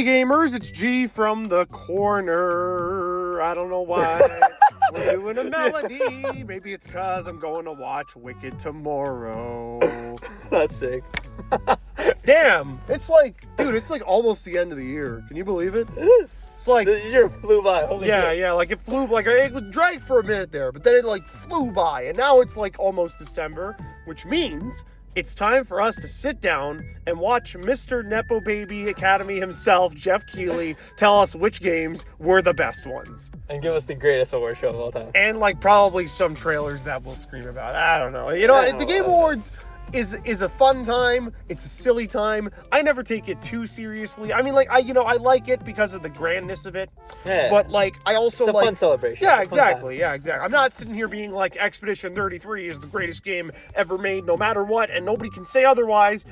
Hey gamers, it's G from the corner. I don't know why we're doing a melody. Maybe it's because I'm going to watch Wicked tomorrow. That's sick. Damn, it's like almost the end of the year. Can you believe it? It is. It's like the year flew by. Holy shit. yeah, like it flew, like it was dragged for a minute there, but then it like flew by, and now it's like almost December, which means it's time for us to sit down and watch Mr. Nepo Baby Academy himself, Jeff Keighley, tell us which games were the best ones. And give us the greatest award show of all time. And like probably some trailers that we'll scream about. I don't know. You know, the Game Awards is a fun time. It's a silly time. I never take it too seriously. I mean, like, I like it because of the grandness of it. Yeah. But like, I also it's a fun celebration. Yeah, exactly. Yeah, exactly. I'm not sitting here being like Expedition 33 is the greatest game ever made, no matter what, and nobody can say otherwise.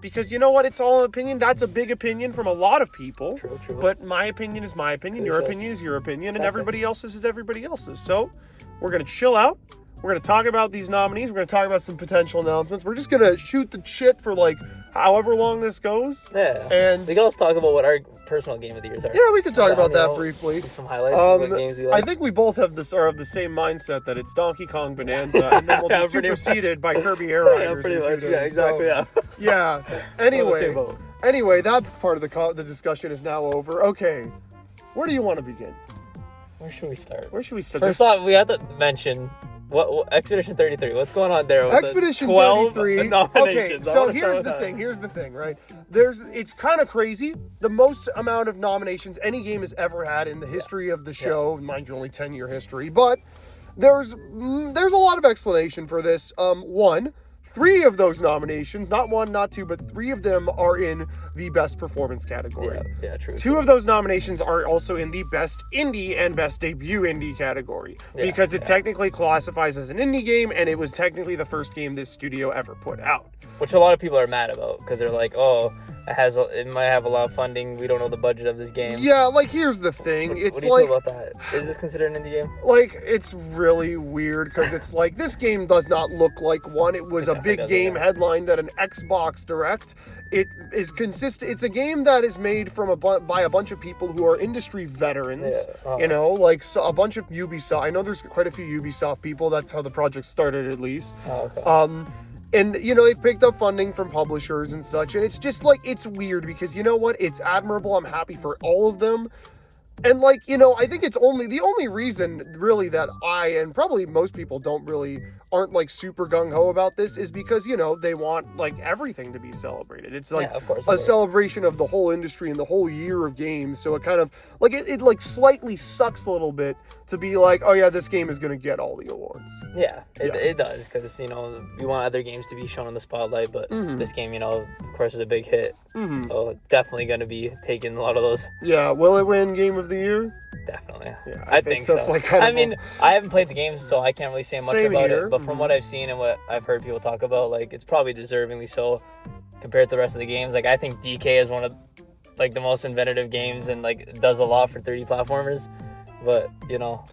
Because you know what? It's all an opinion. That's a big opinion from a lot of people. True. But my opinion is my opinion. Your opinion is your opinion, and everybody else's is everybody else's. So we're gonna chill out. We're going to talk about these nominees. We're going to talk about some potential announcements. We're just going to shoot the shit for, like, however long this goes. Yeah. And we can also talk about what our personal game of the years are. Yeah, we can talk about that briefly. Some highlights of what games we like. I think we both have the same mindset that it's Donkey Kong Bonanza, and then we'll be superseded by Kirby Air Riders. Yeah, pretty much. Yeah, exactly. So, yeah. Anyway, that part of the discussion is now over. Okay, where do you want to begin? Where should we start? First off, we have to mention... What Expedition 33? What's going on there? With Expedition 33. Okay, so here's the thing, right? It's kind of crazy. The most amount of nominations any game has ever had in the history of the show, mind you, only 10-year history, but there's a lot of explanation for this. Three of those nominations, not one, not two, but three of them are in the best performance category. Yeah, true. Two of those nominations are also in the best indie and best debut indie category because it technically classifies as an indie game, and it was technically the first game this studio ever put out. Which a lot of people are mad about because they're like, oh, it might have a lot of funding. We don't know the budget of this game. Yeah, like here's the thing. What do you feel about that? Is this considered an indie game? Like, it's really weird because it's like this game does not look like one. It was a big game headlined at an Xbox Direct. It is consistent. It's a game that is made by a bunch of people who are industry veterans. Yeah. You know, like a bunch of Ubisoft. I know there's quite a few Ubisoft people. That's how the project started, at least. Oh, okay. And, you know, they picked up funding from publishers and such. And it's just, like, it's weird because, you know what? It's admirable. I'm happy for all of them. And, like, you know, I think the only reason, really, that I, and probably most people aren't, like, super gung-ho about this is because, you know, they want, like, everything to be celebrated. It's, like, a celebration of the whole industry and the whole year of games. So it kind of, like, it like, slightly sucks a little bit to be like, oh, yeah, this game is going to get all the awards. Yeah, it does, because, you know, we want other games to be shown in the spotlight, but this game, you know, of course, is a big hit. So definitely going to be taking a lot of those. Yeah, will it win Game of the Year? Definitely. Yeah, I think that's so. Like kind of I haven't played the game, so I can't really say much about here. it. But from what I've seen and what I've heard people talk about, like, it's probably deservingly so compared to the rest of the games. Like, I think DK is one of, like, the most inventive games and, like, does a lot for 3D platformers. But, you know,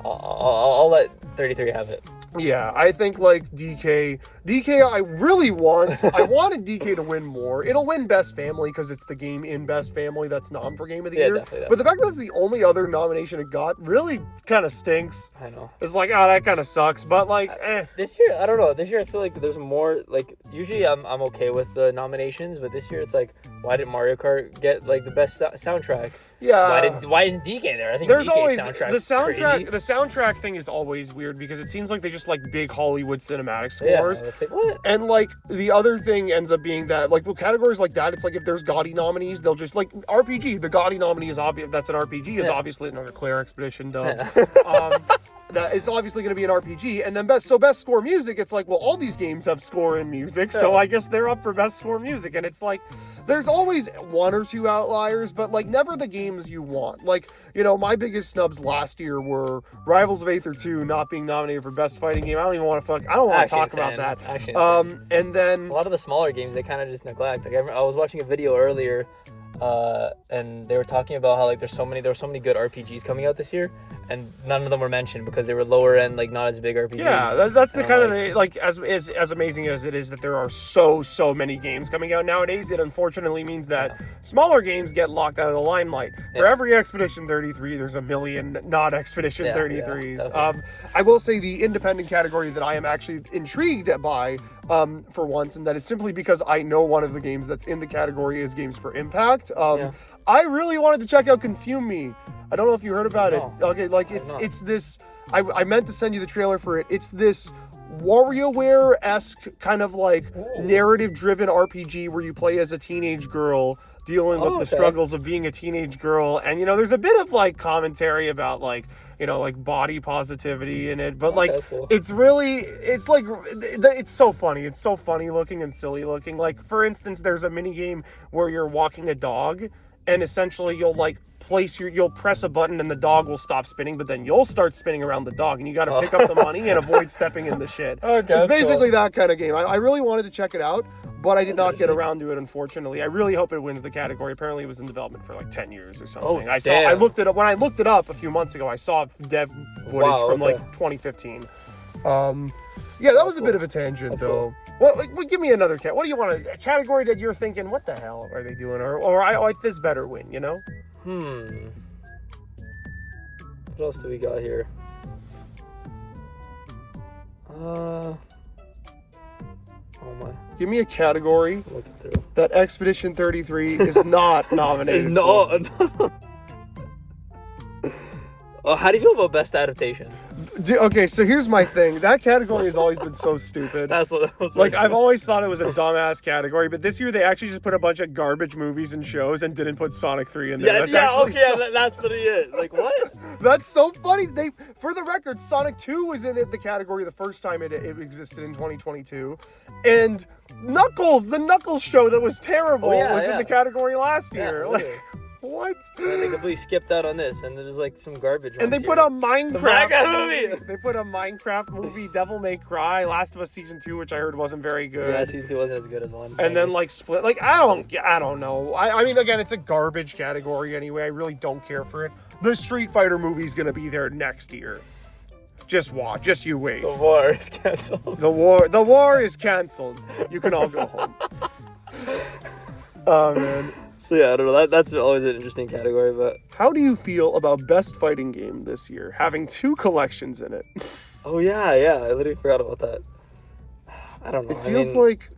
I'll let 33 have it. Yeah, I think, like, DK, I wanted DK to win more. It'll win Best Family because it's the game in Best Family that's nom for Game of the Year. Definitely. But the fact that it's the only other nomination it got really kind of stinks. I know. It's like, oh, that kind of sucks. But, like, This year, I don't know. This year, I feel like there's more, like, usually I'm okay with the nominations, but this year it's like, why did Mario Kart get, like, the best soundtrack? Yeah. Why isn't DK there? I think there's DK's always crazy. The soundtrack thing is always weird because it seems like they just like big Hollywood cinematic scores. Yeah, it's like, what? And like the other thing ends up being that like with categories like that, it's like if there's Gaudi nominees, they'll just like RPG. The Gaudi nominee is obvious. That's an RPG. Is obviously another Claire Expedition. That it's obviously going to be an RPG, and then best score music. It's like, well, all these games have score and music, so I guess they're up for best score music. And it's like, there's always one or two outliers, but like never the games you want. Like, you know, my biggest snubs last year were Rivals of Aether 2 not being nominated for best fighting game. I don't even want to talk about that. And then a lot of the smaller games they kind of just neglect. Like I was watching a video earlier and they were talking about how like there were so many good RPGs coming out this year, and none of them were mentioned because they were lower end, like not as big RPGs. Yeah, that's the kind of like as amazing as it is that there are so many games coming out nowadays. It unfortunately means that smaller games get locked out of the limelight. For every Expedition 33, there's a million not Expedition 33s. I will say the independent category that I am actually intrigued by for once, and that is simply because I know one of the games that's in the category is Games for Impact. I really wanted to check out Consume Me. I don't know if you heard about it. Okay, like it's this. I meant to send you the trailer for it. It's this WarioWare-esque kind of like narrative-driven RPG where you play as a teenage girl dealing with the struggles of being a teenage girl, and there's a bit of like commentary about like like body positivity in it, but like it's so funny. It's so funny looking and silly looking. Like for instance, there's a mini game where you're walking a dog, and essentially you'll like you'll press a button and the dog will stop spinning, but then you'll start spinning around the dog, and you got to pick up the money and avoid stepping in the shit. It's basically that kind of game. I really wanted to check it out, but I did not get around to it, unfortunately. I really hope it wins the category. Apparently it was in development for like 10 years or something. I looked it up when I looked it up a few months ago. I saw dev footage from like 2015. Yeah, that was a bit of a tangent though. Well, give me another cat. What do you want a category that you're thinking, what the hell are they doing? Or I like this better win, What else do we got here? Oh my. Give me a category that Expedition 33 is not nominated for. How do you feel about best adaptation? Okay, so here's my thing. That category has always been so stupid. That's what I was like. I've always thought it was a dumbass category, but this year they actually just put a bunch of garbage movies and shows and didn't put Sonic 3 in there. That's literally it. Like what? That's so funny. For the record, Sonic 2 was in the category the first time it existed in 2022, and Knuckles, the Knuckles show that was terrible, was in the category last year. What? And they completely skipped out on this, and there's like some garbage. And they put a Minecraft movie. They put a Minecraft movie, Devil May Cry, Last of Us Season 2, which I heard wasn't very good. Yeah, Season 2 wasn't as good as 1. And then like Split. Like I don't know. I mean, again, it's a garbage category anyway. I really don't care for it. The Street Fighter movie's gonna be there next year. Just watch. Just you wait. The war is canceled. The war is canceled. You can all go home. Oh man. So yeah, I don't know. That's always an interesting category, but how do you feel about best fighting game this year, having 2 collections in it? Oh yeah, I literally forgot about that. I don't know. It feels like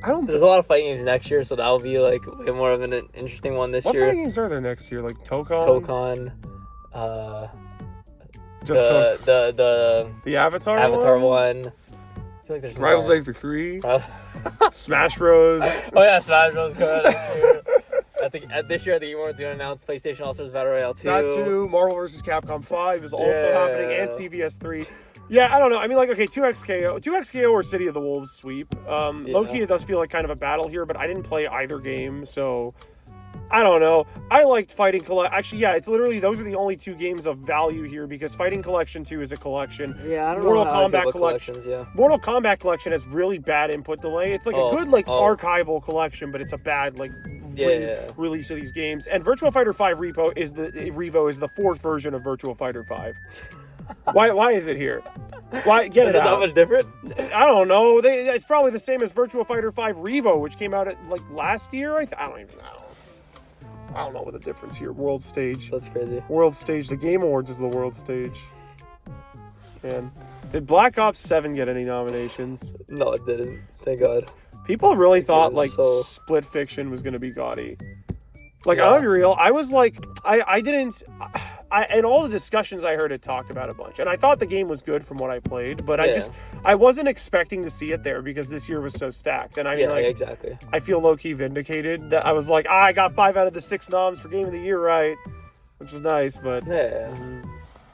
There's a lot of fighting games next year, so that'll be like way more of an interesting one this year. What fighting games are there next year? Like Tokon? The Avatar one. I feel like there's Rivals Maker 3. Smash Bros. Oh yeah, Smash Bros. Good. I think this year the Game Awards going to announce PlayStation All-Stars Battle Royale 2. That too. Marvel vs. Capcom 5 is also happening, and CVS 3. Yeah, I don't know. I mean, like, okay, 2XKO or City of the Wolves sweep. Low-key, it does feel like kind of a battle here, but I didn't play either game, so I don't know. I liked Fighting Collection. Actually, yeah, it's literally, those are the only 2 games of value here, because Fighting Collection 2 is a collection. Yeah, I don't Mortal know how Kombat I feel about collections. yeah. Mortal Kombat Collection has really bad input delay. It's like a good, archival collection, but it's a bad, release of these games. And Virtua Fighter 5 Revo is the 4th version of Virtua Fighter 5. Why is it here? Why get it out? Is it that much different? I don't know. It's probably the same as Virtua Fighter 5 Revo, which came out last year. I don't know what the difference here. World stage. That's crazy. World stage. The Game Awards is the world stage. Man, did Black Ops 7 get any nominations? No, it didn't. Thank God. People really thought Split Fiction was gonna be gaudy. I'll be real. I was like, I didn't. In all the discussions I heard, it talked about a bunch, and I thought the game was good from what I played, but I wasn't expecting to see it there because this year was so stacked. And I mean, exactly. I feel low-key vindicated that I was like, I got 5 out of the 6 noms for Game of the Year right, which was nice, but yeah,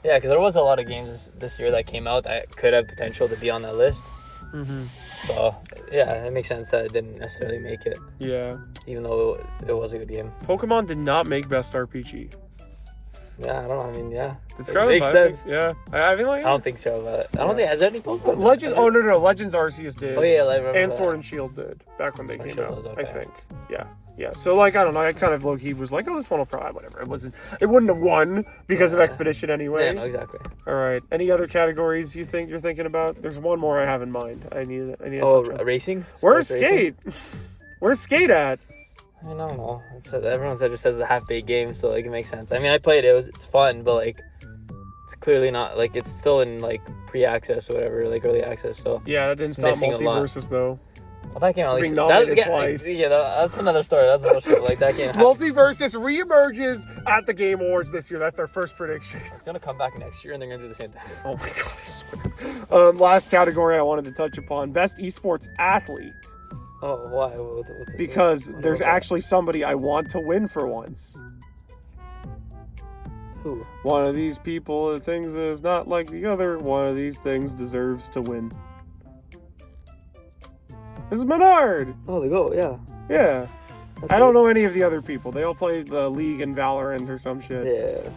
because there was a lot of games this year that came out that could have potential to be on that list. Mm-hmm. So yeah, it makes sense that it didn't necessarily make it. Yeah, even though it was a good game. Pokemon did not make Best RPG. Yeah, I don't know. I mean, yeah. It makes sense. Yeah. I mean, I don't think so, but I don't think has any Pokemon. Legends. Oh no, Legends Arceus did. Oh yeah, I remember and that. Sword and Shield did back when they came out. Okay. I think. Yeah. Yeah, so like I don't know, I kind of low-key was like, oh, this one will probably whatever. It wouldn't have won because of Expedition anyway. Yeah, no, exactly. All right. Any other categories you're thinking about? There's one more I have in mind. I need to touch on. Racing? Where's Sports racing? Skate? Where's Skate at? I don't know. Everyone said just says a half-baked game, so like it makes sense. I mean, I played it. It's fun, but like it's clearly not like it's still in like pre-access or whatever, like early access. So Yeah, that didn't stop missing a lot. Multiversus though. well, that game at least Being nominated twice. Yeah, that's another story. That's bullshit. Like that game. Multiversus reemerges at the Game Awards this year. That's our first prediction. It's gonna come back next year, and they're gonna do the same thing. Oh my god, I swear. Last category I wanted to touch upon: best esports athlete. Oh, why? What's it? Because there's actually somebody I want to win for once. Who? One of these people things is not like the other. One of these things deserves to win. This is Menard. Oh, they go. Yeah. Yeah. That's I don't know any of the other people. They all played the League and Valorant or some shit. Yeah.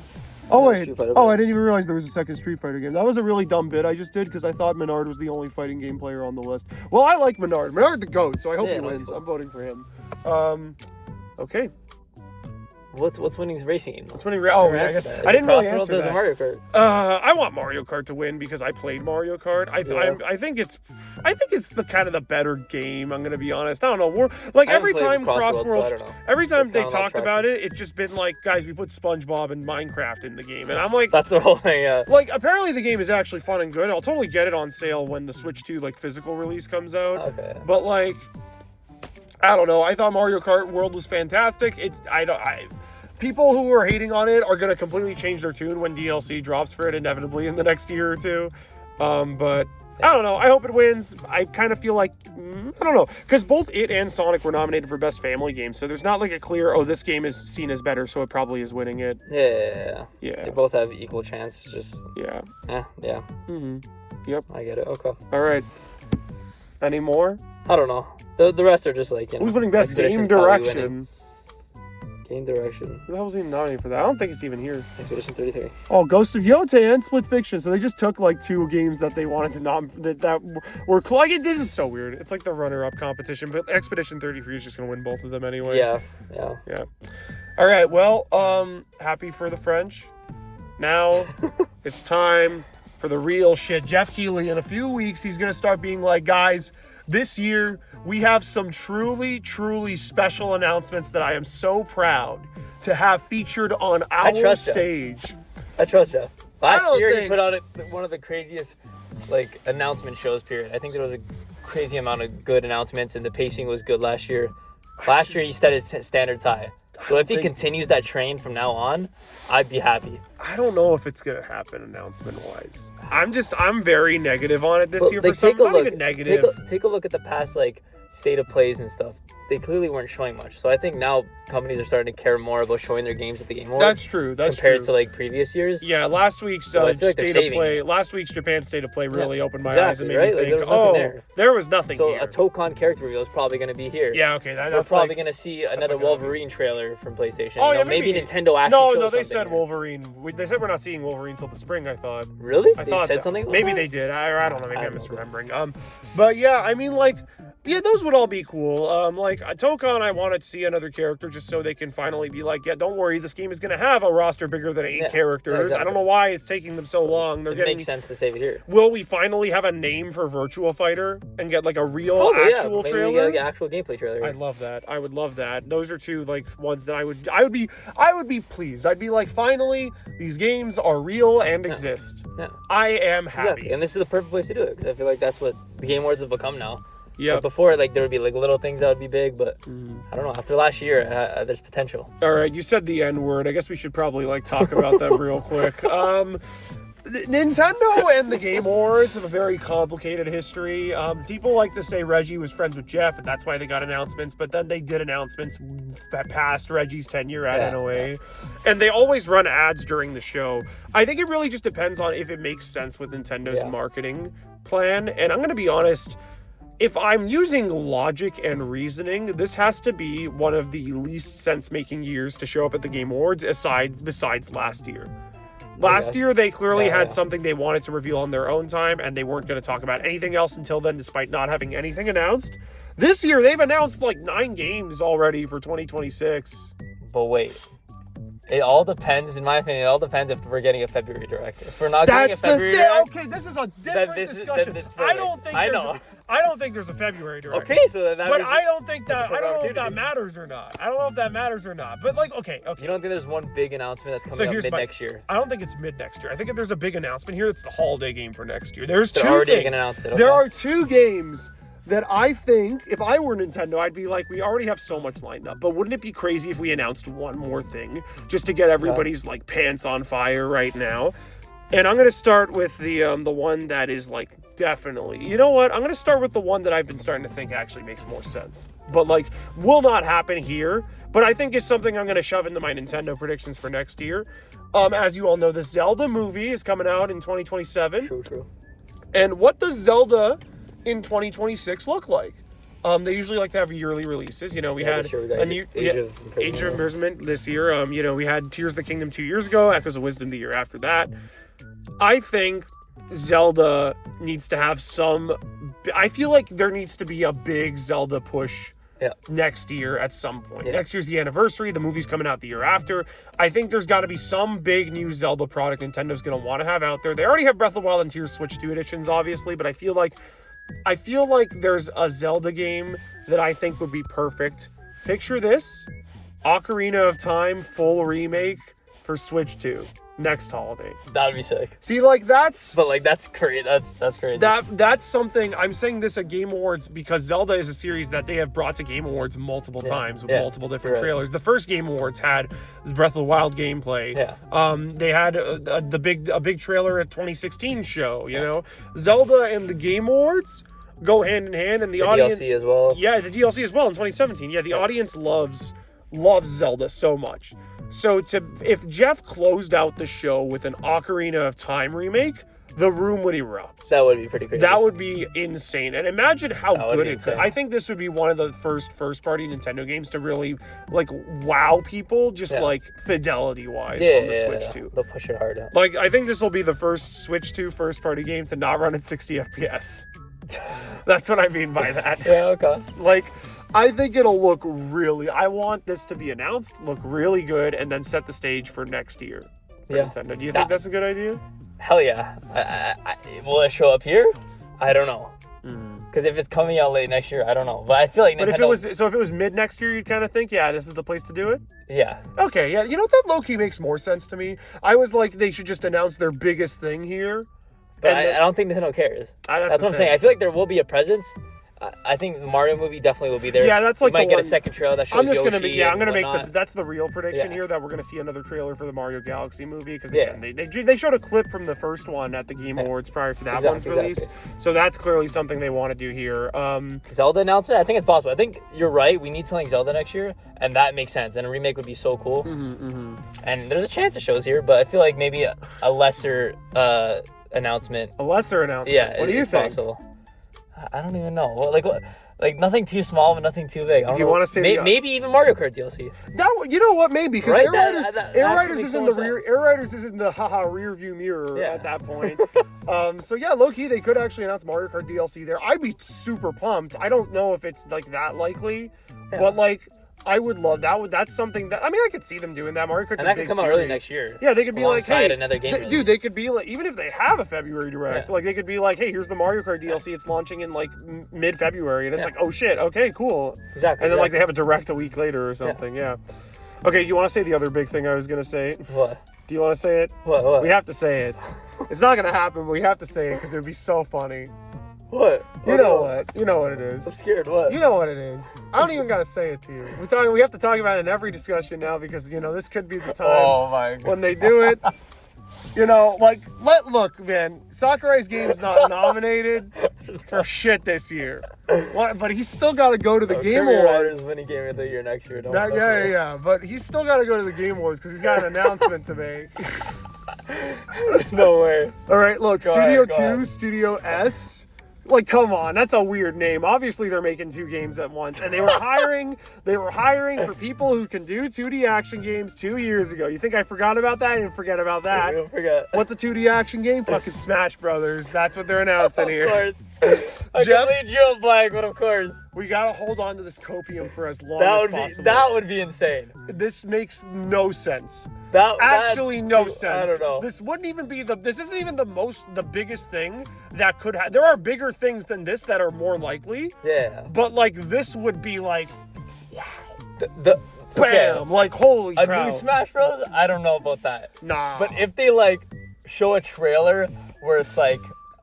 Oh wait. Street Fighter. Oh, I didn't even realize there was a second Street Fighter game. That was a really dumb bit I just did because I thought Menard was the only fighting game player on the list. Well, I like Menard. Menard the GOAT, so I hope he no, wins. cool. I'm voting for him. Okay. What's winning racing? What's winning? Oh, yeah, I guess I didn't really answer There's that. a Mario Kart. I want Mario Kart to win because I played Mario Kart. I think it's the kind of the better game. I'm gonna be honest. I don't know. We're like I haven't every played time Crossworld, so I Crossworld, don't know. every time It's they kinda not talked about it, it's just been like, guys, we put SpongeBob and Minecraft in the game, and I'm like, That's the whole thing. Yeah. like apparently the game is actually fun and good. I'll totally get it on sale when the Switch 2 like physical release comes out. Okay. But like, I don't know. I thought Mario Kart World was fantastic. People who are hating on it are going to completely change their tune when DLC drops for it inevitably in the next year or two. But I don't know. I hope it wins. I kind of feel like, I don't know. Because both it and Sonic were nominated for Best Family Game. So there's not like a clear, this game is seen as better, so it probably is winning it. Yeah. Yeah. They both have equal chance. Just. Yeah. Yeah. Mm-hmm. Yep. I get it. Okay. All right. Any more? I don't know. The rest are just like, you know. Who's winning Best Expedition's Game probably Direction? winning. Game direction. Who the hell was even nominated for that? I don't think it's even here. Expedition 33. Oh, Ghost of Yota and Split Fiction. So they just took like two games that they wanted to that were like, this is so weird. It's like the runner-up competition, but Expedition 33 is just gonna win both of them anyway. Yeah. All right. Well, happy for the French. Now it's time for the real shit. Jeff Keighley, in a few weeks, he's gonna start being like, guys, this year we have some truly, truly special announcements that I am so proud to have featured on our stage. I trust Jeff. Last year think... he put on one of the craziest like announcement shows, period. I think there was a crazy amount of good announcements and the pacing was good last year. Last year he set his standards high. So if he continues that train from now on, I'd be happy. I don't know if it's gonna happen announcement-wise. I'm very negative on it this year for some. Not even negative. Take a look at the past like state of plays and stuff. They clearly weren't showing much. So I think now companies are starting to care more about showing their games at the Game Awards. That's true. Compared to like previous years. Yeah, last week's like last week's Japan State of Play really opened my eyes and made me think, there was nothing there was nothing so here. a Tokon character reveal is probably going to be here. Yeah, okay. We're probably going to see another Wolverine trailer from PlayStation. Oh, yeah, maybe Nintendo actually No, they said Wolverine. They said we're not seeing Wolverine until the spring, I thought. Really? They said something about maybe that? they did. I don't know. Maybe I'm misremembering. But yeah, I mean, like, yeah, those would all be cool. Like Tokon, I wanted to see another character just so they can finally be like, yeah, don't worry, this game is going to have a roster bigger than 8 characters. Yeah, exactly. I don't know why it's taking them so long. It makes sense to save it here. Will we finally have a name for Virtua Fighter and get like a real actual Maybe trailer? We get like an actual gameplay trailer. I love that. I would love that. Those are two like ones that I would be pleased. I'd be like, finally, these games are real and exist. Yeah. I am happy. Exactly. And this is the perfect place to do it because I feel like that's what the Game Awards have become now. Yeah. Like before, like there would be like little things that would be big, but I don't know. After last year, there's potential. All right, you said the N word. I guess we should probably like talk about that real quick. Nintendo and the Game Awards have a very complicated history. People like to say Reggie was friends with Jeff, and that's why they got announcements. But then they did announcements past Reggie's tenure at NOA, and they always run ads during the show. I think it really just depends on if it makes sense with Nintendo's marketing plan. And I'm going to be honest. If I'm using logic and reasoning, this has to be one of the least sense-making years to show up at the Game Awards besides last year. Last year, they clearly had something they wanted to reveal on their own time, and they weren't going to talk about anything else until then, despite not having anything announced. This year, they've announced like 9 games already for 2026. But wait. It all depends, in my opinion, it all depends if we're getting a February Direct. If we're not getting a February Direct... Okay, this is a different discussion. Then I don't think there's a February Direct. Okay, so then that But means I don't think that... I don't know if opportunity. that matters or not. I don't know if that matters or not. But, like, okay. You don't think there's one big announcement that's coming up mid-next year? I don't think it's mid-next year. I think if there's a big announcement here, it's the holiday game for next year. There's They're two already things. gonna announce it. Okay. There are 2 games that I think, if I were Nintendo, I'd be like, we already have so much lined up, but wouldn't it be crazy if we announced one more thing just to get everybody's like pants on fire right now? And I'm gonna start with the one that is like definitely, you know what? I'm gonna start with the one that I've been starting to think actually makes more sense, but like will not happen here. But I think it's something I'm gonna shove into my Nintendo predictions for next year. As you all know, the Zelda movie is coming out in 2027. True. And what does Zelda in 2026 look like? They usually like to have yearly releases. You know, we had a new Age of Imprisonment this year. You know, we had Tears of the Kingdom 2 years ago, Echoes of Wisdom the year after that. I think Zelda needs to have I feel like there needs to be a big Zelda push next year at some point. Next year's the anniversary. The movie's coming out the year after. I think there's got to be some big new Zelda product Nintendo's going to want to have out there. They already have Breath of the Wild and Tears Switch 2 editions, obviously, but I feel like there's a Zelda game that I think would be perfect. Picture this: Ocarina of Time full remake for Switch 2 next holiday. That would be sick. See, like that's crazy. That's crazy. That's something. I'm saying this at Game Awards because Zelda is a series that they have brought to Game Awards multiple times with multiple different trailers. The first Game Awards had this Breath of the Wild gameplay. They had a big trailer at 2016 show. You know, Zelda and the Game Awards go hand in hand, and the audience DLC as well. Yeah, the DLC as well in 2017. Yeah, the audience loves Zelda so much. So if Jeff closed out the show with an Ocarina of Time remake, the room would erupt. That would be pretty crazy. That would be insane. And imagine how good it could. I think this would be one of the first-party Nintendo games to really, like, wow people, just, like, fidelity-wise on the Switch 2. They'll push it hard out. Like, I think this will be the first Switch 2 first-party game to not run at 60 FPS. That's what I mean by that. Yeah, okay. Like, I think it'll look I want this to be announced, look really good, and then set the stage for next year for Nintendo. Do you think that's a good idea? Hell yeah. Will it show up here? I don't know. Because if it's coming out late next year, I don't know. But I feel like Nintendo... But if it was mid next year, you'd kind of think, yeah, this is the place to do it? Yeah. Okay, yeah. You know, that low-key makes more sense to me. I was like, they should just announce their biggest thing here. But I don't think Nintendo cares. That's what I'm saying. I feel like there will be a presence. I think the Mario movie definitely will be there. Yeah, that's like we might get a second trailer that shows Yoshi. I'm gonna make that's the real prediction here, that we're gonna see another trailer for the Mario Galaxy movie, because again, they showed a clip from the first one at the Game Awards prior to that one's release. So that's clearly something they want to do here. Zelda announcement, I think it's possible. I think you're right. We need something Zelda next year, and that makes sense. And a remake would be so cool. And there's a chance it shows here, but I feel like maybe a lesser announcement. A lesser announcement. Yeah, what do you think? Possible. I don't even know. Like nothing too small, but nothing too big. Do you want to say maybe even Mario Kart DLC? You know what? Maybe because Air Riders is in the rear. sense. Air Riders is in the rear view mirror at that point. So yeah, low key they could actually announce Mario Kart DLC there. I'd be super pumped. I don't know if it's like that likely, but like I would love that. That's something that I could see them doing that. Mario Kart's and that could come out early next year. Yeah, they could be like, hey, another game release. Dude, they could be like, even if they have a February Direct, like they could be like, hey, here's the Mario Kart DLC. It's launching in like mid-February, and it's like, oh shit, okay, cool. Exactly. And then like they have a Direct a week later or something. Yeah. Okay, you want to say the other big thing I was gonna say? What? Do you want to say it? What? We have to say it. It's not gonna happen, but we have to say it because it would be so funny. What? You know what? You know what it is. I'm scared. What? You know what it is. I don't even gotta say it to you. We have to talk about it in every discussion now because this could be the time when they do it. Look, man, Sakurai's game's not nominated for shit this year. But he's still got to go to the Game Awards. Riders winning Game of the Year next year. Yeah. But he's still got to go to the Game Awards because he's got an announcement to make. No way. All right, look, Studio 2, Studio S. Like, come on, that's a weird name. Obviously, they're making 2 games at once, and they were hiring for people who can do 2D action games 2 years ago. You think I forgot about that? I didn't forget about that. Don't forget. What's a 2D action game? Fucking Smash Brothers. That's what they're announcing here. Of course. I Jeff? completely drew a blank, but of course. We gotta hold on to this copium for as long as possible. That would be insane. This makes no sense. That's Actually, no too- sense. I don't know. This wouldn't even be this isn't even the biggest thing that could have. There are bigger things than this that are more likely. Yeah. But like this would be like, The bam! okay. Like holy A crap! new Smash Bros. I don't know about that. Nah. But if they like show a trailer where it's like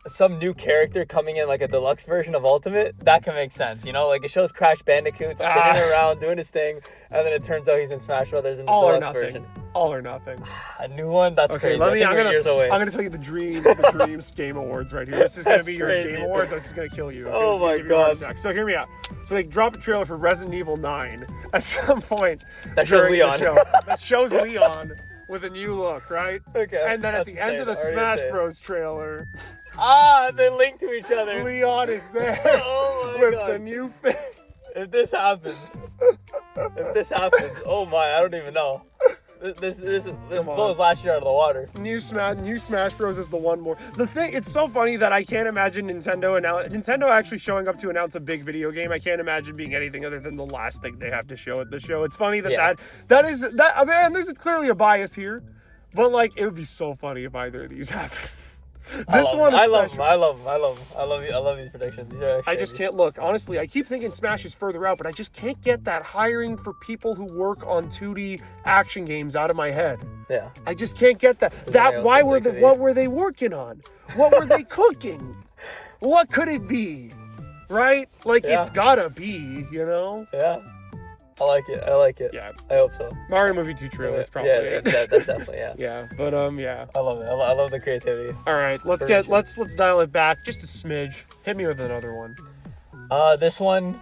some new character coming in like a deluxe version of Ultimate, that can make sense. You know, like it shows Crash Bandicoot spinning around doing his thing, and then it turns out he's in Smash Brothers in the all or deluxe nothing. version. All or nothing. A new one? That's Okay, crazy. I'm years away. I'm gonna tell you the Dreams Game Awards right here. This is gonna That's be your crazy. Game Awards. This is gonna kill you. Okay, Oh this is gonna my give you a heart God. attack. So hear me out. So they dropped a trailer for Resident Evil 9 at some point. That shows during the Leon. show. That shows Leon with a new look, right? Okay, And then at that's the end of the insane. Already Smash insane. Bros trailer, They link to each other. Leon is there Oh my with God. the new face. If this happens, oh my, I don't even know. This Come on. blows last year out of the water. New Smash Bros is the one more. The thing, it's so funny that I can't imagine Nintendo actually showing up to announce a big video game. I can't imagine being anything other than the last thing they have to show at the show. It's funny that Yeah. that is I mean, and there's clearly a bias here, but like it would be so funny if either of these happened. This one, I love especially. them. I love these predictions. These are actually I just can't look. Honestly, I keep thinking Smash is further out, but I just can't get that hiring for people who work on 2D action games out of my head. Yeah. I just can't get that. else What were they working on? What were they cooking? What could it be? Right? Like Yeah. it's gotta be, you know? Yeah. I like it. Yeah. I hope so. Mario Movie 2 trailer, that's probably Yeah, it. that's definitely, yeah. Yeah, but yeah. I love it. I love the creativity. All right, let's dial it back just a smidge. Hit me with another one. This one,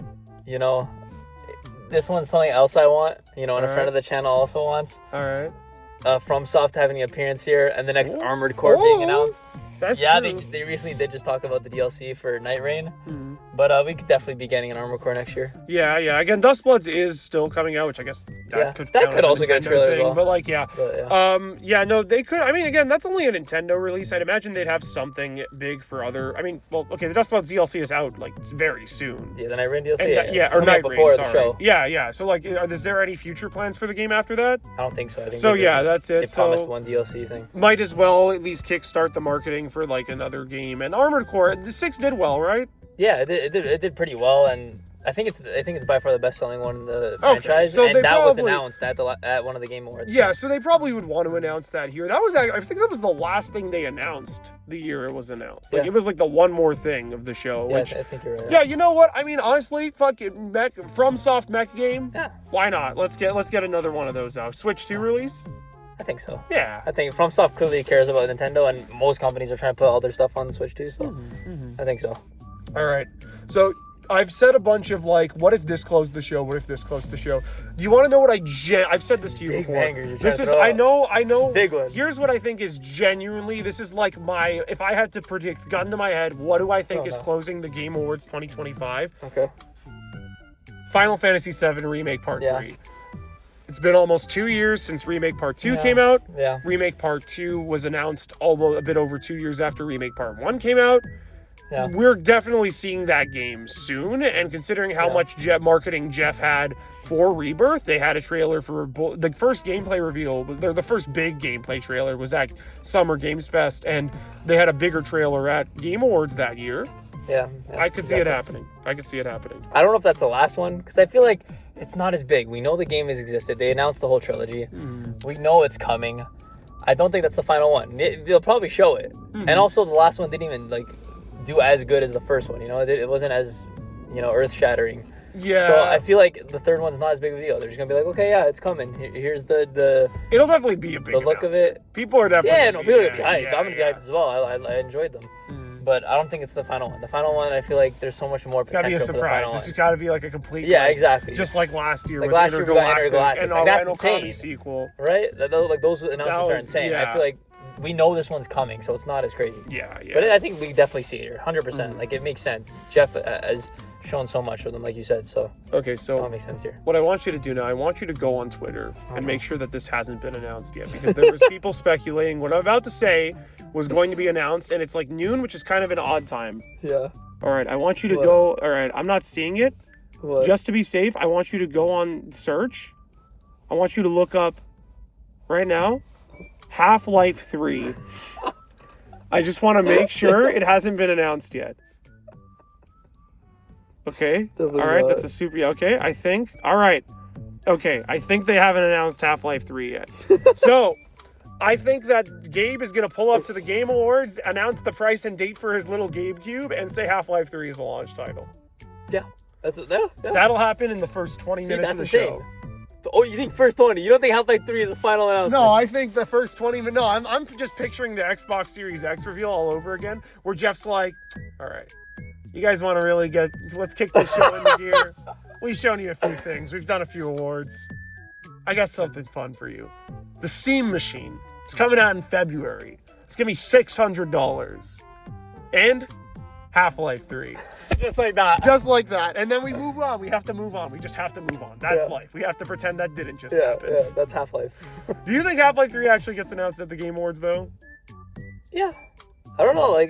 this one's something else I want, and a All friend right. of the channel also wants. All right. FromSoft having an appearance here, and the next Armored Core being announced. That's Yeah, true. they recently did just talk about the DLC for Night Rain, Mhm. but we could definitely be getting an Armored Core next year. Yeah. Again, Dustbloods is still coming out, which I guess Yeah, could that count could as a also get a Nintendo trailer as thing, well. But like, yeah. But, yeah. No, they could. I mean, again, that's only a Nintendo release. I'd imagine they'd have something big for other. I mean, well, okay, the Dustbloods DLC is out like very soon. Yeah, the Night Rain DLC. And Yeah, that- it's or coming Night out before Rain, the sorry. show. Yeah. So like, is there any future plans for the game after that? I don't think so. I think So they yeah, just- that's it. They So promised one DLC thing. might as well at least kickstart the marketing for like another game. And Armored Core, the 6 did well, right? Yeah, it did pretty well, and I think it's by far the best selling one in the franchise, so they and that was probably- announced at one of the Game Awards. Yeah, so they probably would want to announce that here. That was, I think that was the last thing they announced the year it was announced. Like Yeah. it was like the one more thing of the show. Yeah, Which, I think you're right. yeah, you know what? I mean, honestly, fuck it. FromSoft mech game. Yeah, Why not? Let's get another one of those out. Switch 2 release. I think so. Yeah. I think FromSoft clearly cares about Nintendo, and most companies are trying to put all their stuff on the Switch too. So I think so. All right. So I've said a bunch of like, what if this closed the show? What if this closed the show? Do you want to know what I've said this to you Big before. bangers you're This trying is to throw I know. Big ones. Here's what I think is genuinely. This is like if I had to predict, gun to my head, what do I think is no. closing the Game Awards 2025? Okay. Final Fantasy VII Remake Part Yeah. 3. It's been almost 2 years since Remake Part 2 Yeah. came out. Yeah. Remake Part 2 was announced almost a bit over 2 years after Remake Part 1 came out. Yeah. We're definitely seeing that game soon, and considering how Yeah. much marketing Jeff had for Rebirth, they had a trailer for the first gameplay reveal. The first big gameplay trailer was at Summer Games Fest, and they had a bigger trailer at Game Awards that year. Yeah. I could see it exactly. happening. I could see it happening. I don't know if that's the last one, because I feel like it's not as big. We know the game has existed. They announced the whole trilogy. We know it's coming. I don't think that's the final one. They'll probably show it. And also, the last one didn't even do as good as the first one. It wasn't as earth-shattering. Yeah. So I feel like the third one's not as big of a deal. They're just gonna be like, okay, yeah, it's coming. Here's the It'll definitely be a big look of announcement. it. People are definitely Yeah, no, people are gonna be hyped. yeah, I'm gonna be hyped as well. I enjoyed them. But I don't think it's the final one. The final one, I feel like there's so much more It's gotta potential be a for the surprise. final This one. has got to be like a complete. Yeah, exactly. Just like last year. Like with last year we got Intergalactic. and Like, that's Okami insane. sequel. Right? Those announcements are was- insane. yeah. I feel like we know this one's coming, so it's not as crazy. Yeah. But I think we definitely see it here, 100%. Like, it makes sense. Jeff has shown so much with them, like you said, so Okay, it so all makes sense here. what I want you to do now, I want you to go on Twitter and make sure that this hasn't been announced yet, because there was people speculating what I'm about to say was going to be announced, and it's like noon, which is kind of an odd time. Yeah. All right, I want you to What? go. All right, I'm not seeing it. What? Just to be safe, I want you to go on search. I want you to look up right now Half-Life 3. I just want to make sure it hasn't been announced yet. Okay. Definitely All right, not. that's a super. Okay, I think. All right. Okay, I think they haven't announced Half-Life 3 yet. So, I think that Gabe is going to pull up to the Game Awards, announce the price and date for his little Gabe Cube, and say Half-Life 3 is the launch title. Yeah. Yeah. That'll happen in the first 20 minutes of the insane. show. So, you think first 20? You don't think Half-Life 3 is the final announcement? No, I think the first 20 minutes. No, I'm just picturing the Xbox Series X reveal all over again, where Jeff's like, all right, you guys want to really let's kick this show into gear. We've shown you a few things. We've done a few awards. I got something fun for you. The Steam Machine. It's coming out in February. It's going to be $600. And Half-Life 3. Just like that. Just like that. And then we move on. We have to move on. We just have to move on. That's life. We have to pretend that didn't just happen. Yeah, that's Half-Life. Do you think Half-Life 3 actually gets announced at the Game Awards, though? Yeah. I don't know, like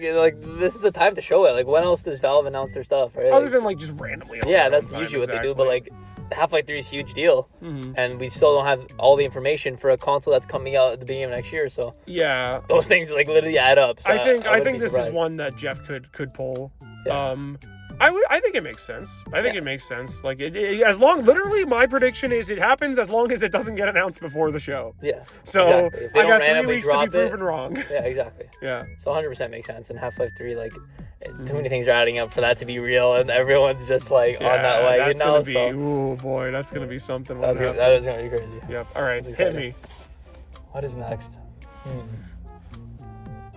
this is the time to show it. Like, when else does Valve announce their stuff, right? Other than, like, just randomly. Yeah, that's usually what they do, but, like, Half-Life 3 is a huge deal, and we still don't have all the information for a console that's coming out at the beginning of next year, so Yeah. those things, like, literally add up. So I think wouldn't be this is surprised. one that Jeff could pull. Yeah. I think it makes sense. I think it makes sense. Like literally my prediction is it happens as long as it doesn't get announced before the show. Yeah. So exactly. If they I don't got 3 randomly weeks to be drop it- proven wrong. Yeah, exactly. Yeah. So 100% makes sense, and Half-Life 3, like, too many things are adding up for that to be real, and everyone's just, like, on that way, that's you know? gonna be, So oh boy, that's gonna be something. when that it is happens. going to be crazy. Yep. All right, That's hit exciting. me. What is next?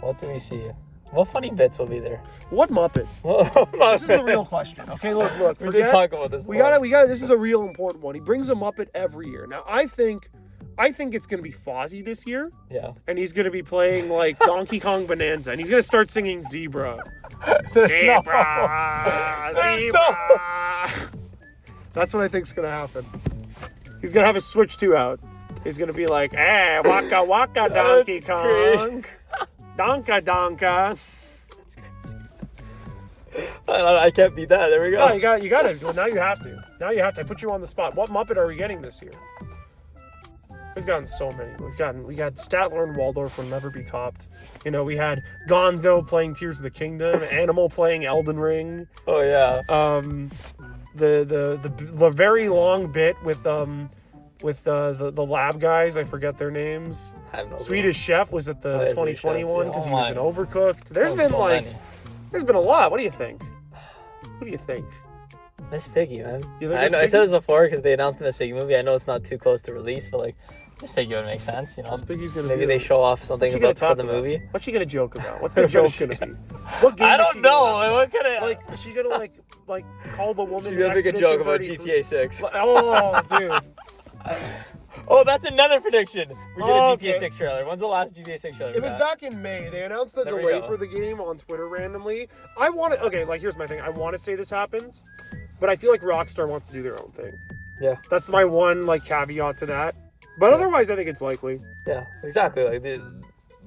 What do we see? What funny bits will be there? What Muppet? This is the real question. Okay, look. We did talk about this. We gotta. This is a real important one. He brings a Muppet every year. Now, I think it's gonna be Fozzie this year, Yeah. and he's gonna be playing like Donkey Kong Bonanza, and he's gonna start singing Zebra. There's Zebra. That's what I think's gonna happen. He's gonna have his Switch 2 out. He's gonna be like, waka waka Donkey That's Kong. crazy. Donka donka. I can't beat that. There we go. No, you got to. Well, now you have to. I put you on the spot. What Muppet are we getting this year? We've gotten so many. We got Statler and Waldorf will never be topped. You know, we had Gonzo playing Tears of the Kingdom, Animal playing Elden Ring. Oh yeah. The very long bit with the lab guys. I forget their names. I have no clue. Swedish Chef was at the yeah, Swedish 2021 Chef. because Oh, he was in my. Overcooked. There's been so many. there's been a lot. What do you think? What do you think? Miss Piggy, man. You think I Miss know. I said Piggy? this before because they announced the Miss Piggy movie. I know it's not too close to release, but like Miss Piggy would make sense. You know, Piggy's gonna maybe be they a- show off something What's she gonna about for talk the about? movie. What's she gonna joke about? What's the joke gonna be? What game I is don't she know. gonna- Like, what could it? Like, is she gonna like call the woman? She's gonna make a Expedition joke about 30 GTA 6. Oh, dude. Oh, that's another prediction. We get a Oh, GTA okay. 6 trailer. When's the last GTA 6 trailer? It was back in May. They announced the There we delay go. for the game on Twitter randomly. I want to. Okay, like here's my thing. I want to say this happens, but I feel like Rockstar wants to do their own thing. Yeah. That's my one like caveat to that. But otherwise, I think it's likely. Yeah, exactly. Like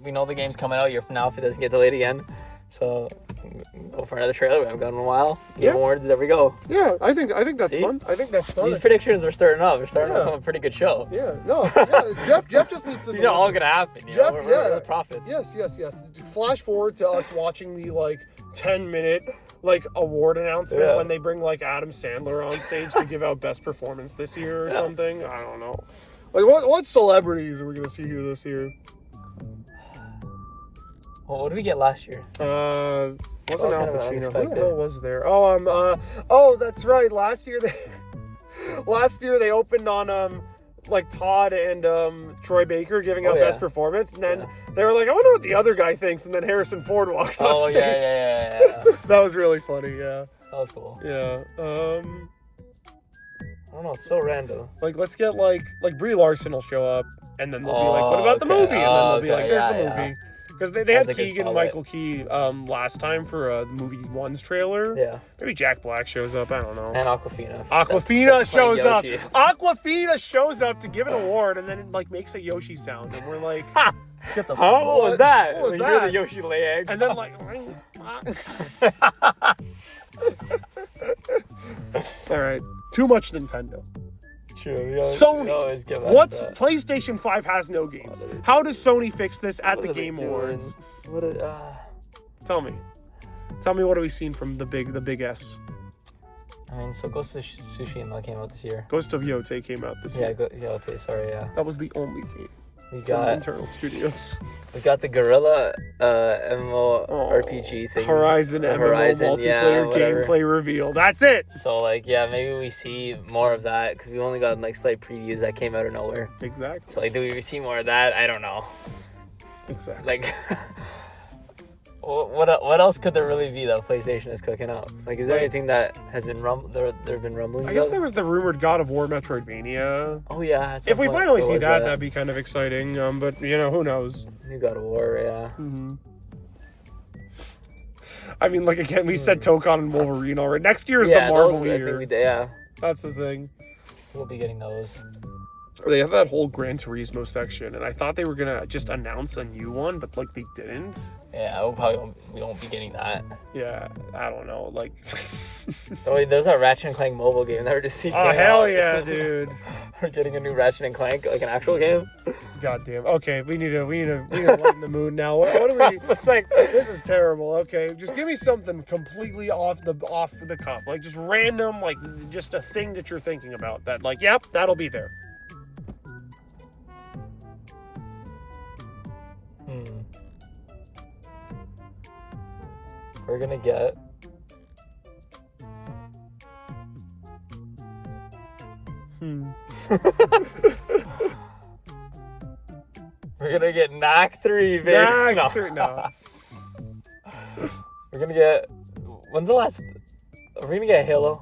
we know the game's coming out a year from now if it doesn't get delayed again. So go for another trailer. We haven't gotten in a while. Game Yeah. Awards. There we go. Yeah, I think that's See? fun. I think that's fun. These predictions are starting up. They're starting to Yeah. become a pretty good show. Yeah, no, yeah. Jeff just needs to. These are all gonna happen. You know? Jeff, We're the prophets. Yes. Flash forward to us watching the 10-minute award announcement Yeah. when they bring Adam Sandler on stage to give out best performance this year or something. I don't know. Like what celebrities are we gonna see here this year? Well, what did we get last year? Wasn't Al kind of Pacino? Who the unexpected. hell was there? That's right. Last year they opened on Todd and Troy Baker giving out yeah. best performance, and then they were like, I wonder what the other guy thinks, and then Harrison Ford walked on Oh stage. yeah. That was really funny. Yeah. That was cool. Yeah. I don't know. It's so random. Let's get Brie Larson will show up, and then they'll be like, what about the okay. movie? And then they'll be Okay, like, there's yeah, the yeah. movie. Because they had think it's Keegan probably- Michael Key last time for the movie One's trailer. Yeah. Maybe Jack Black shows up. I don't know. And Aquafina. Aquafina That's playing shows up. Yoshi. Aquafina shows up to give an award and then it makes a Yoshi sound. And we're like, Get the Huh? What was that? What was When you hear that? the Yoshi lay eggs. And then like, all right, too much Nintendo. True. Sony. What's PlayStation 5 has no games? How does Sony fix this at the Game Awards? Tell me. What have we seen from the big S? I mean, so Ghost of Tsushima came out this year. Ghost of Yotei came out this year. Yeah, Yotei. Sorry, yeah. That was the only game. We From got internal studios. We got the Gorilla MMORPG thing. Horizon MMO multiplayer gameplay reveal. That's it. So maybe we see more of that because we only got slight previews that came out of nowhere. Exactly. So do we see more of that? I don't know. Exactly. What else could there really be that PlayStation is cooking up? Is there anything that has been there have been rumblings? I guess there was the rumored God of War Metroidvania. Oh yeah. If we finally see that, that'd be kind of exciting. But who knows? New God of War, yeah. Mm-hmm. I mean, again, we said Tokon and Wolverine already. Next year is the Marvel year. I think that's the thing. We'll be getting those. They have that whole Gran Turismo section, and I thought they were gonna just announce a new one, but they didn't. Yeah, we won't be getting that. Yeah, I don't know. There's that Ratchet and Clank mobile game that we're just seeing. Oh hell yeah, dude! We're getting a new Ratchet and Clank, an actual game. Goddamn. Okay, we need to lighten the mood now. What do we? This is terrible. Okay, just give me something completely off the cuff, just random, just a thing that you're thinking about. That yep, that'll be there. We're gonna get We're gonna get Knack 3, baby. Knack 3, no. We're gonna get when's the last Are we gonna get Halo?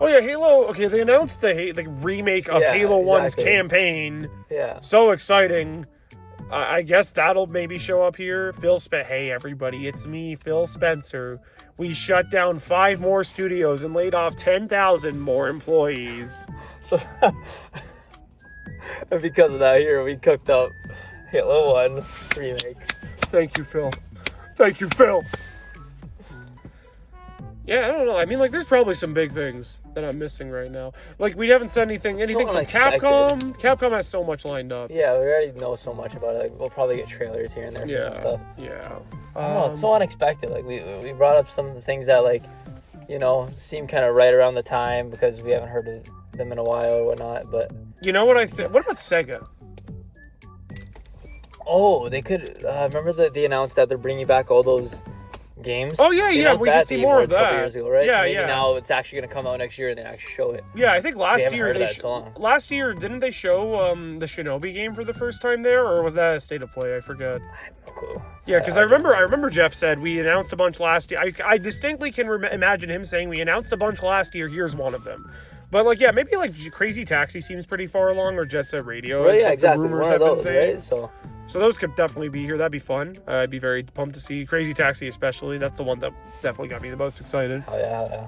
Oh yeah, Halo. Okay, they announced the remake of Halo 1's campaign. Yeah. So exciting. I guess that'll maybe show up here. Hey everybody, it's me, Phil Spencer. We shut down 5 more studios and laid off 10,000 more employees. So, and because of that, here we cooked up Halo 1 remake. Thank you, Phil. Thank you, Phil. Yeah, I don't know. I mean, there's probably some big things that I'm missing right now. We haven't said anything from Capcom. Capcom has so much lined up. Yeah, we already know so much about it. We'll probably get trailers here and there for some stuff. Yeah. I don't know, it's so unexpected. We brought up some of the things that, seem kind of right around the time because we haven't heard of them in a while or whatnot, but... You know what I think? What about Sega? Oh, they could... remember that they announced that they're bringing back all those... games. Oh yeah, we can see more of that. A couple years ago, right? Yeah, so maybe now it's actually going to come out next year and they actually show it. Yeah, I think last year last year didn't they show the Shinobi game for the first time there, or was that a state of play? I forget. I have no clue. Yeah, because I remember Jeff said we announced a bunch last year. I distinctly can imagine him saying we announced a bunch last year. Here's one of them. But maybe Crazy Taxi seems pretty far along, or Jet Set Radio. Well, yeah, exactly. One of those, right? So those could definitely be here. That'd be fun. I'd be very pumped to see Crazy Taxi, especially. That's the one that definitely got me the most excited. Oh yeah.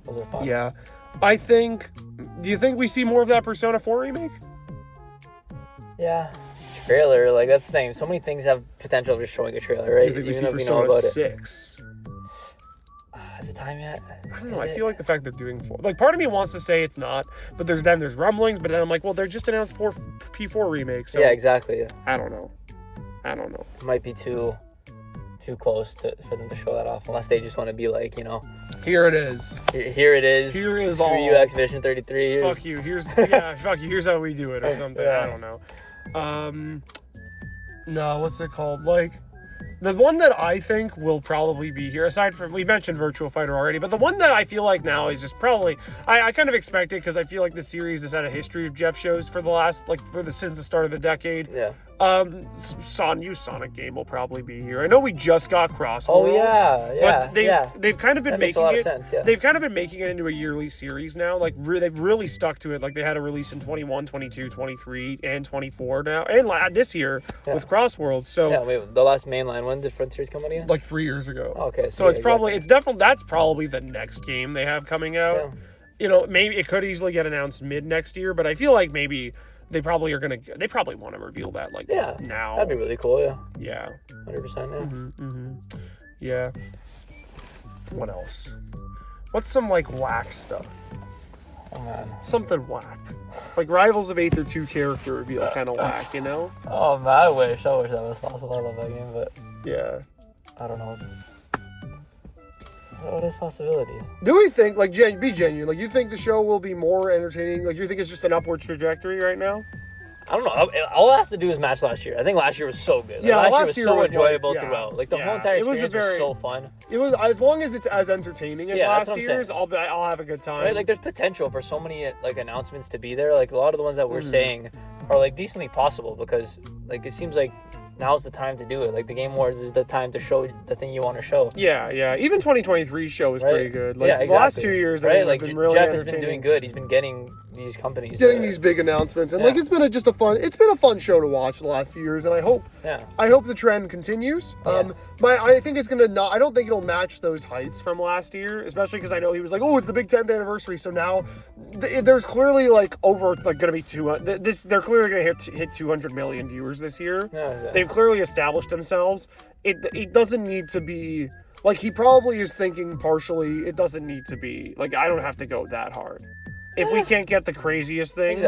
Those are fun. Yeah, do you think we see more of that Persona 4 remake? Yeah. Trailer, that's the thing. So many things have potential of just showing a trailer, right? Do you think we see Persona 6? Is it time yet? I don't know. I feel the fact they're doing 4. Part of me wants to say it's not, but there's rumblings, but then I'm well, they're just announced P4 remakes. So yeah, exactly. I don't know. It might be too close for them to show that off, unless they just want to be here it is. Here it is. Here is Screw all. you, X-Vision 33. Fuck you. Fuck you. Here's how we do it, or something. Yeah. I don't know. No, what's it called? The one that I think will probably be here, aside from, we mentioned Virtua Fighter already, but the one that I feel now is just probably, I kind of expect it because I feel the series has had a history of Jeff shows for the last, since the start of the decade. Yeah. New Sonic game will probably be here. I know we just got Crossworlds. Oh yeah. But they've kind of been making it. Sense, yeah. They've kind of been making it into a yearly series now. They've really stuck to it. They had a release in 21, 22, 23, and 24 now, and this year with Crossworlds. So the last mainline one, did Frontiers come out again? 3 years ago. Okay. So that's probably the next game they have coming out. Yeah. Maybe it could easily get announced mid next year, but I feel maybe They probably want to reveal that like now. That'd be really cool. Yeah. Yeah. 100%. Yeah. Yeah. What else? What's some like whack stuff? Oh man. Something whack. Like Rivals of Aether 2 character reveal kind of whack, you know? Oh man, I wish that was possible. I love that game, but Yeah. I don't know. What is possibilities? Do we think, like, be genuine, like, you think the show will be more entertaining? Like, you think it's just an upward trajectory right now? I don't know. All it has to do is match last year. I think last year was so good. Yeah, last year was so enjoyable like, throughout. Like the whole entire experience was so fun. It was, as long as it's as entertaining as last year's, I'll have a good time. Right? Like there's potential for so many like announcements to be there. Like a lot of the ones that we're saying are like decently possible because like it seems like now's the time to do it. Like the Game Awards is the time to show the thing you want to show. Yeah. Even 2023's show was pretty good. Like exactly. The last 2 years, right? Like been really Jeff has been doing good. He's been getting these companies, these big announcements, and like it's been a fun show to watch the last few years, and I hope the trend continues. I think it's gonna I don't think it'll match those heights from last year, especially because I know he was like, oh, it's the big 10th anniversary, so now there's clearly like over like gonna be they're clearly gonna hit 200 million viewers this year. They've clearly established themselves. It doesn't need to be like, he probably is thinking partially, it doesn't need to be like, I don't have to go that hard. If we can't get the craziest things,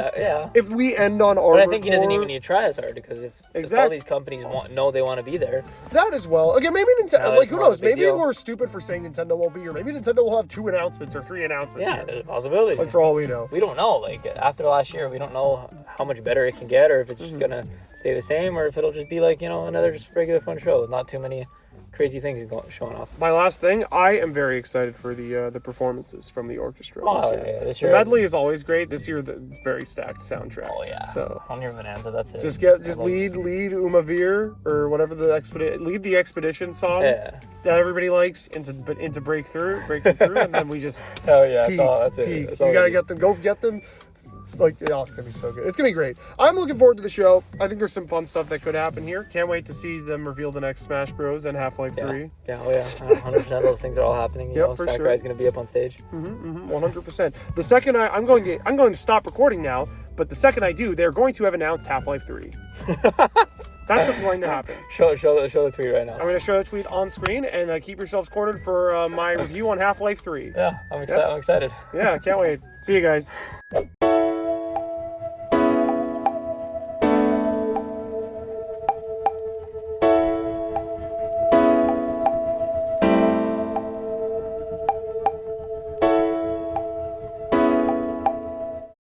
if we end on our, but I think he doesn't even need to try as hard because if all these companies they want to be there, that as well. Again, maybe Nintendo. Like who knows? Maybe we're stupid for saying Nintendo won't be here. Maybe Nintendo will have 2 announcements or 3 announcements. Yeah, there's a possibility. Like for all we know, we don't know. Like after last year, we don't know how much better it can get, or if it's just gonna stay the same, or if it'll just be like another just regular fun show with not too many crazy things showing off. My last thing, I am very excited for the performances from the orchestra. This year. The medley is always great. This year, the very stacked soundtrack. Oh yeah. So on your Bonanza, that's it. Just lead Umavir or whatever lead the expedition song that everybody likes into breaking through, and then we just that's it. That's you gotta get them. Go get them. Like, it's gonna be so good. It's gonna be great. I'm looking forward to the show. I think there's some fun stuff that could happen here. Can't wait to see them reveal the next Smash Bros. And Half-Life 3. Yeah, 100%. Those things are all happening. Sakurai's gonna be up on stage. 100%. The second I'm going to stop recording now. But the second I do, they're going to have announced Half-Life 3. That's what's going to happen. Show the tweet right now. I'm going to show the tweet on screen, and keep yourselves cornered for my review on Half-Life 3. Yeah, I'm excited. Yeah, can't wait. See you guys.